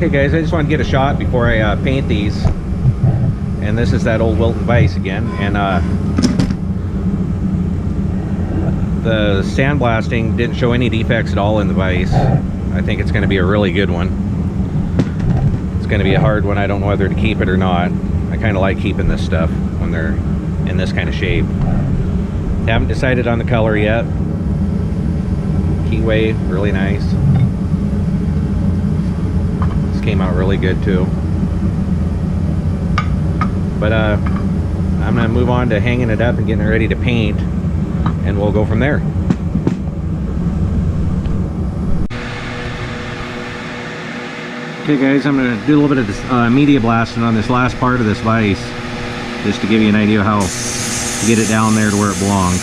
Okay guys, I just want to get a shot before I paint these. And this is that old Wilton Vise again. And the sandblasting didn't show any defects at all in the Vise. I think it's going to be a really good one. It's going to be a hard one. I don't know whether to keep it or not. I kind of like keeping this stuff when they're in this kind of shape. Haven't decided on the color yet. Keyway, really nice. Came out really good too. But I'm gonna move on to hanging it up and getting it ready to paint, and we'll go from there. Okay guys, I'm gonna do a little bit of this, media blasting on this last part of this vise, just to give you an idea of how to get it down there to where it belongs.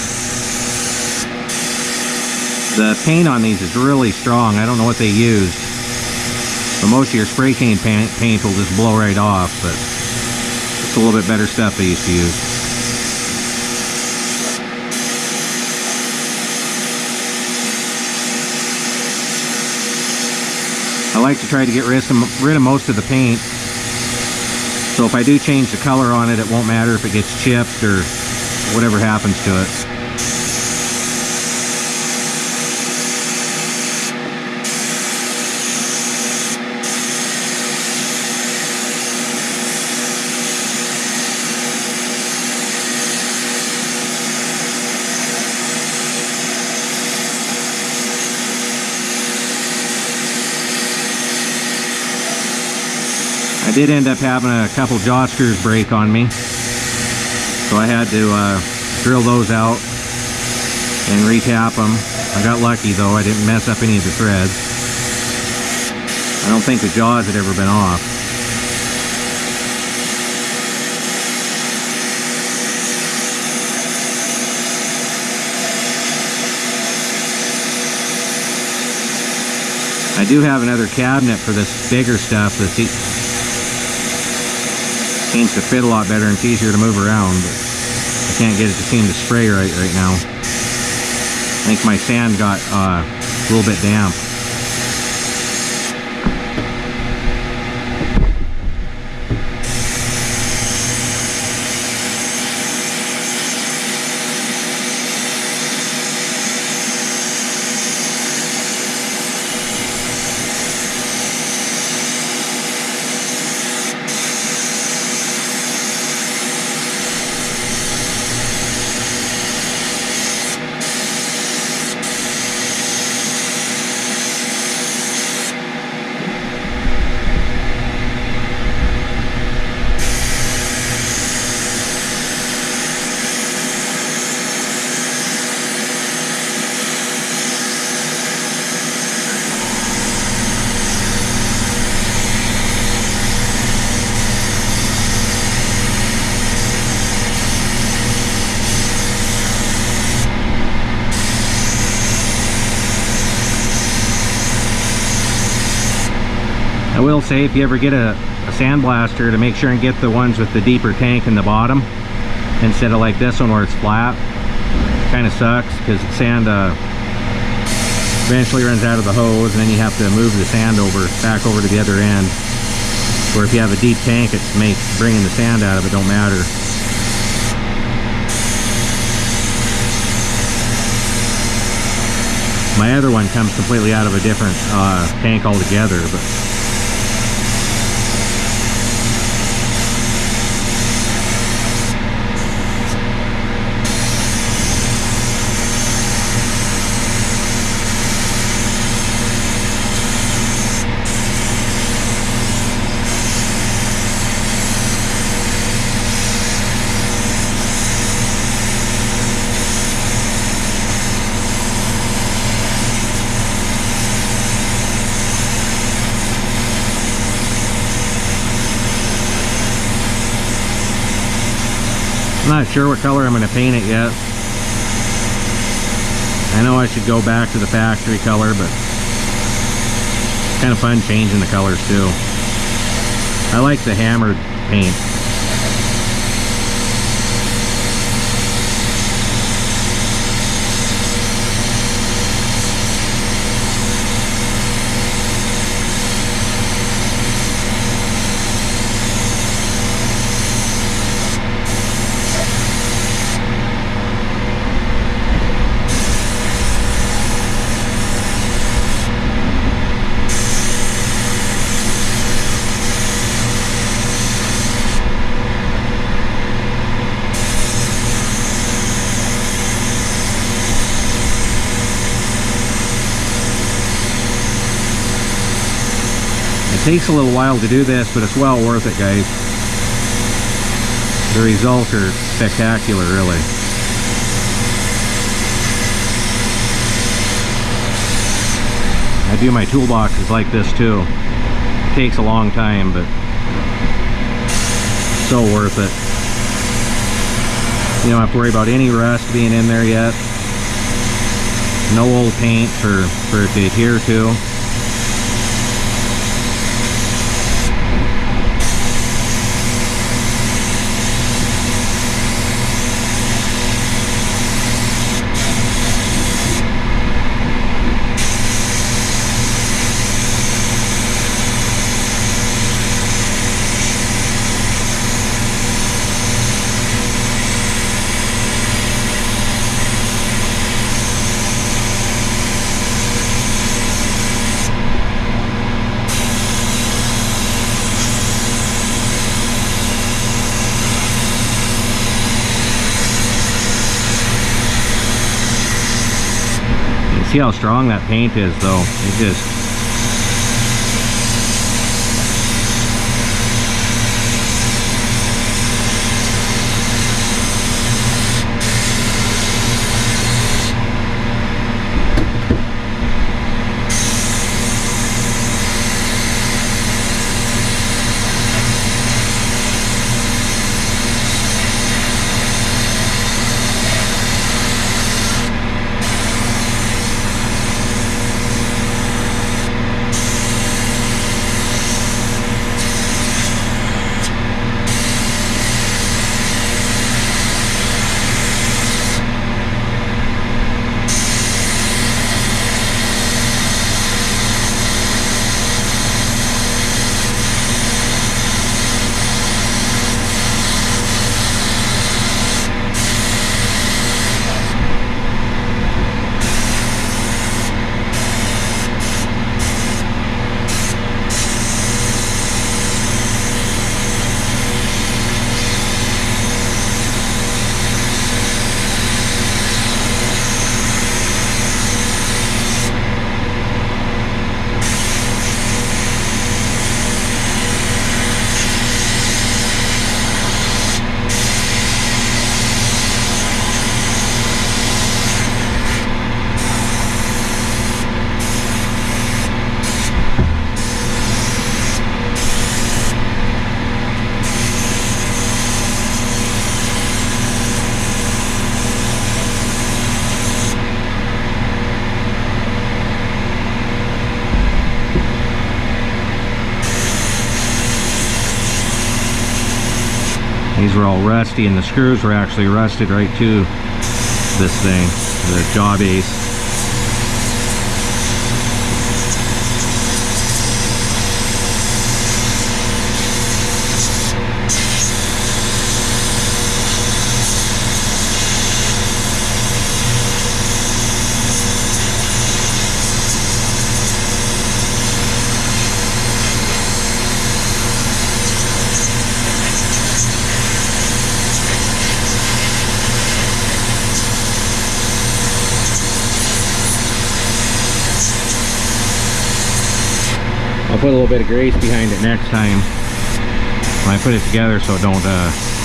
The paint on these is really strong. I don't know what they used. But most of your spray can paint will just blow right off, but it's a little bit better stuff they used to use. I like to try to get rid of most of the paint, so if I do change the color on it, it won't matter if it gets chipped or whatever happens to it. I did end up having a couple jaw screws break on me, so I had to drill those out and retap them. I got lucky though, I didn't mess up any of the threads. I don't think the jaws had ever been off. I do have another cabinet for this bigger stuff that seems to fit a lot better and it's easier to move around, but I can't get it to seem to spray right now. I think my sand got a little bit damp. I will say, if you ever get a sandblaster, to make sure and get the ones with the deeper tank in the bottom instead of like this one where it's flat. Kind of sucks because the sand eventually runs out of the hose, and then you have to move the sand back over to the other end. Where if you have a deep tank, it makes bringing the sand out of it don't matter. My other one comes completely out of a different tank altogether, but I'm not sure what color I'm going to paint it yet. I know I should go back to the factory color, but it's kind of fun changing the colors too. I like the hammered paint. It takes a little while to do this, but it's well worth it, guys. The results are spectacular, really. I do my toolboxes like this too. It takes a long time, but so worth it. You don't have to worry about any rust being in there yet. No old paint for it to adhere to. See how strong that paint is, though. It just... These were all rusty, and the screws were actually rusted right to this thing, the jaw base. I'll put a little bit of grease behind it next time when I put it together, so it don't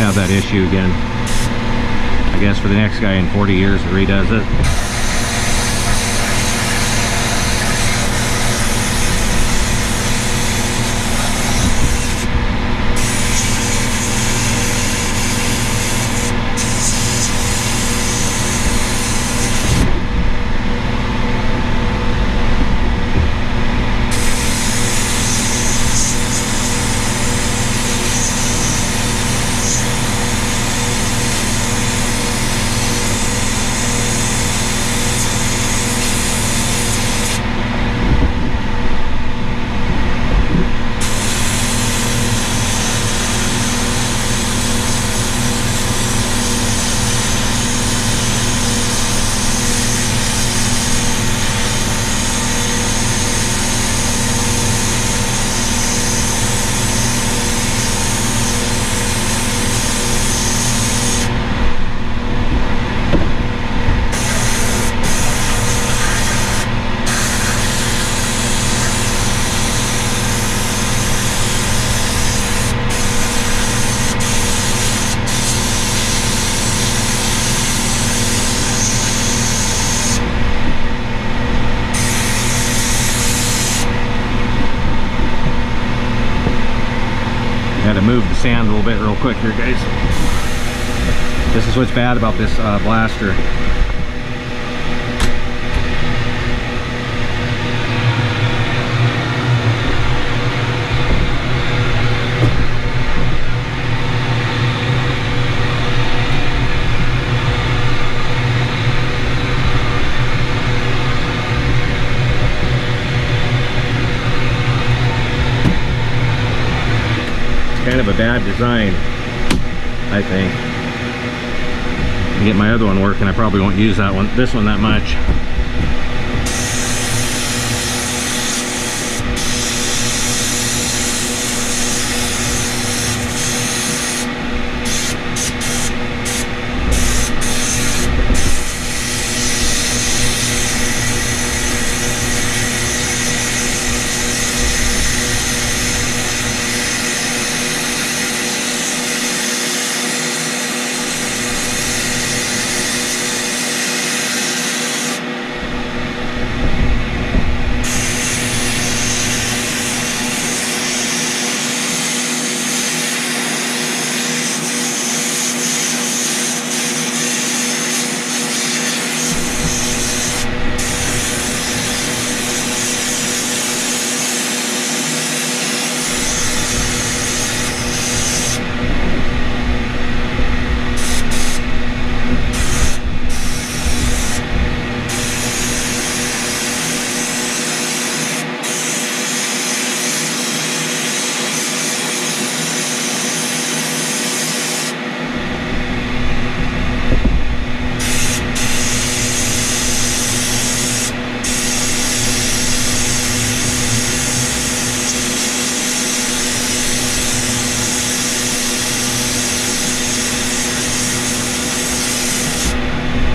have that issue again. I guess for the next guy in 40 years that redoes it. move the sand a little bit real quick here, guys. This is what's bad about this blaster. Kind of a bad design, I think. To get my other one working, I probably won't use this one that much.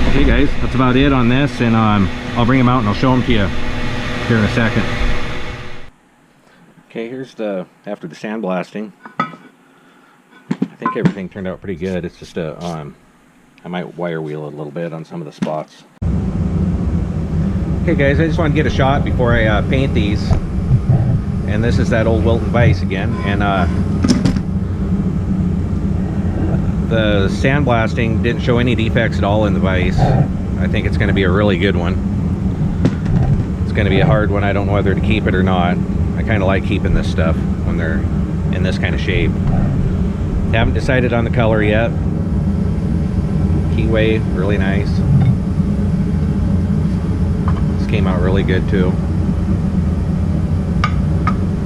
Okay guys, that's about it on this, and I'll bring them out and I'll show them to you here in a second. Okay, here's the after the sandblasting. I think everything turned out pretty good. It's just I might wire wheel it a little bit on some of the spots. Okay guys, I just want to get a shot before I paint these. And this is that old Wilton Vise again, and the sandblasting didn't show any defects at all in the vise. I think it's going to be a really good one. It's going to be a hard one. I don't know whether to keep it or not. I kind of like keeping this stuff when they're in this kind of shape. Haven't decided on the color yet. Keyway, really nice. This came out really good too.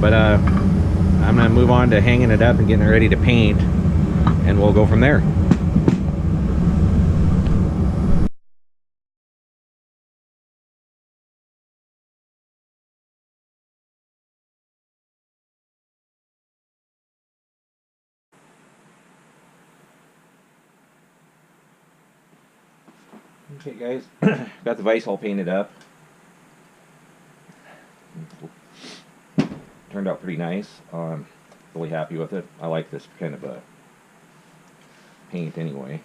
But I'm going to move on to hanging it up and getting it ready to paint, and we'll go from there. Okay guys, got the vise all painted up. Turned out pretty nice. Really happy with it. I like this kind of a paint anyway.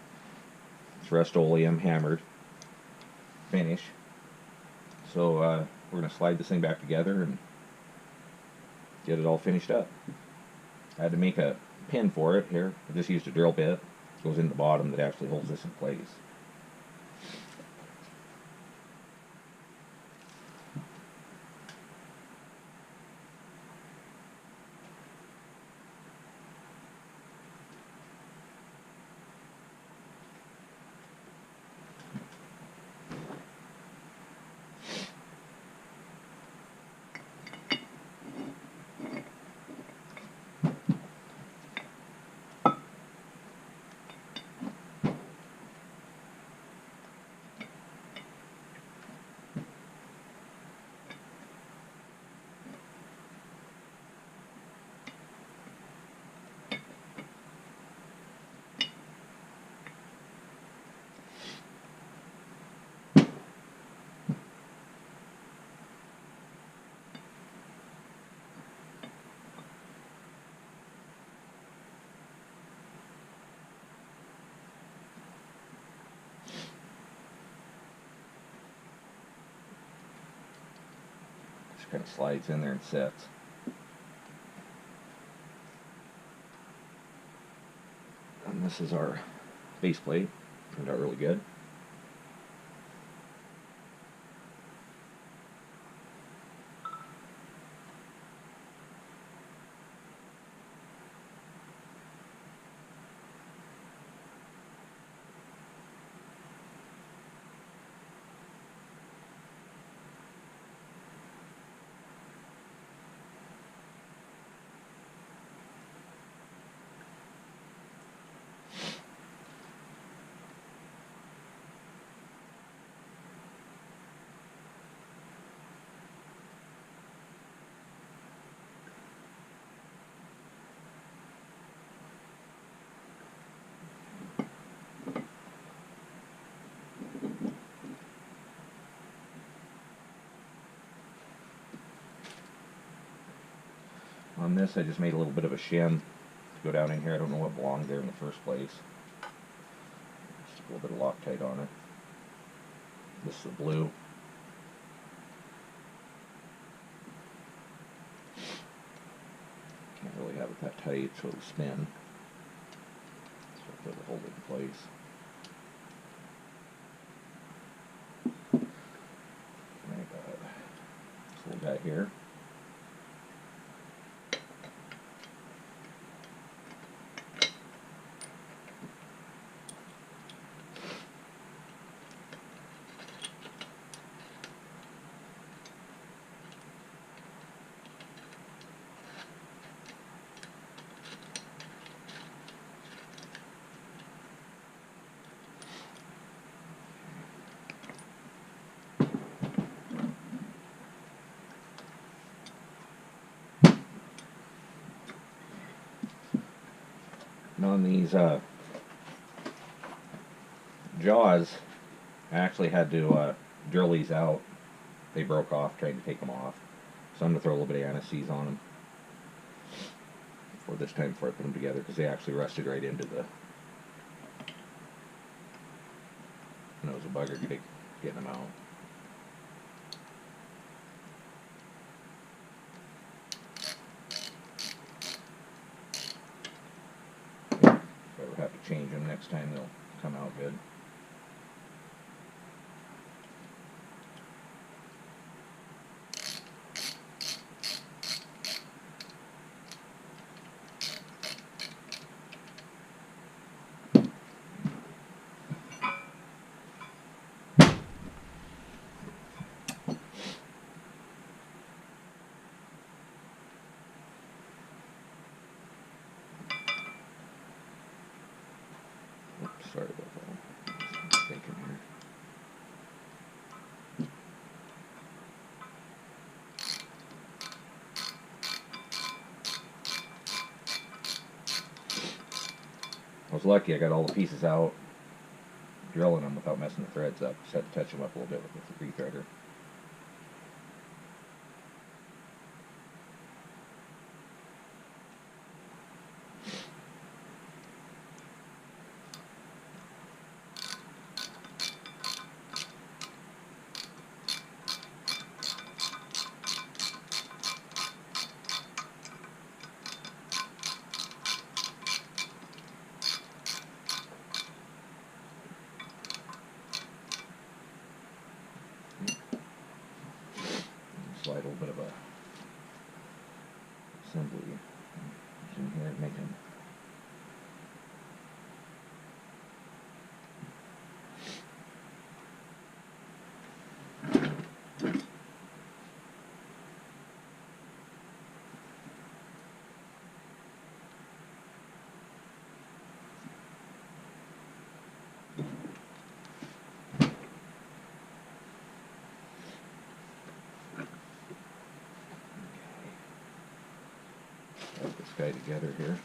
It's Rust-Oleum hammered finish. So we're going to slide this thing back together and get it all finished up. I had to make a pin for it here. I just used a drill bit. It goes in the bottom that actually holds this in place. Kind of slides in there and sets. This is our base plate. Turned out really good. On this, I just made a little bit of a shim to go down in here. I don't know what belonged there in the first place. Just a little bit of Loctite on it. This is the blue. Can't really have it that tight, so it'll spin. So it'll hold it in place. And I got this little guy here. And on these jaws, I actually had to drill these out. They broke off trying to take them off. So I'm going to throw a little bit of anise on them for this time before I put them together, because they actually rusted right into the nose of bugger getting them out. If I ever have to change them next time, they'll come out good. Oops, sorry about that. Just thinking here. I was lucky I got all the pieces out, drilling them without messing the threads up. Just had to touch them up a little bit with the rethreader. Slide a little bit of a assembly in here, making put this guy together here.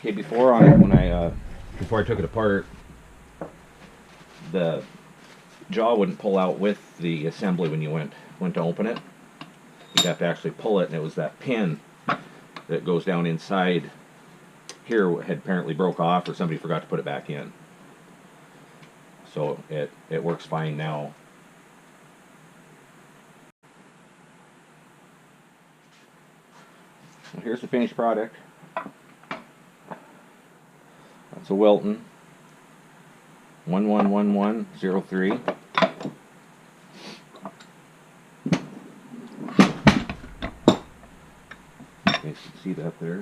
Okay, before on it, when before I took it apart, the jaw wouldn't pull out with the assembly when you went to open it. You'd have to actually pull it, and it was that pin that goes down inside here had apparently broke off, or somebody forgot to put it back in. So it works fine now. Well, here's the finished product. That's a Wilton 111103. You can see that there.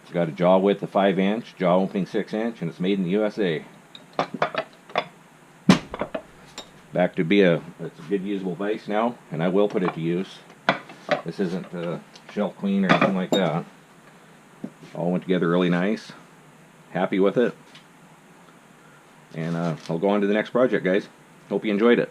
It's got a jaw width of 5-inch, jaw opening 6-inch, and it's made in the USA. Back to be it's a good usable vise now, and I will put it to use. This isn't shelf clean or anything like that. All went together really nice. Happy with it. And I'll go on to the next project, guys. Hope you enjoyed it.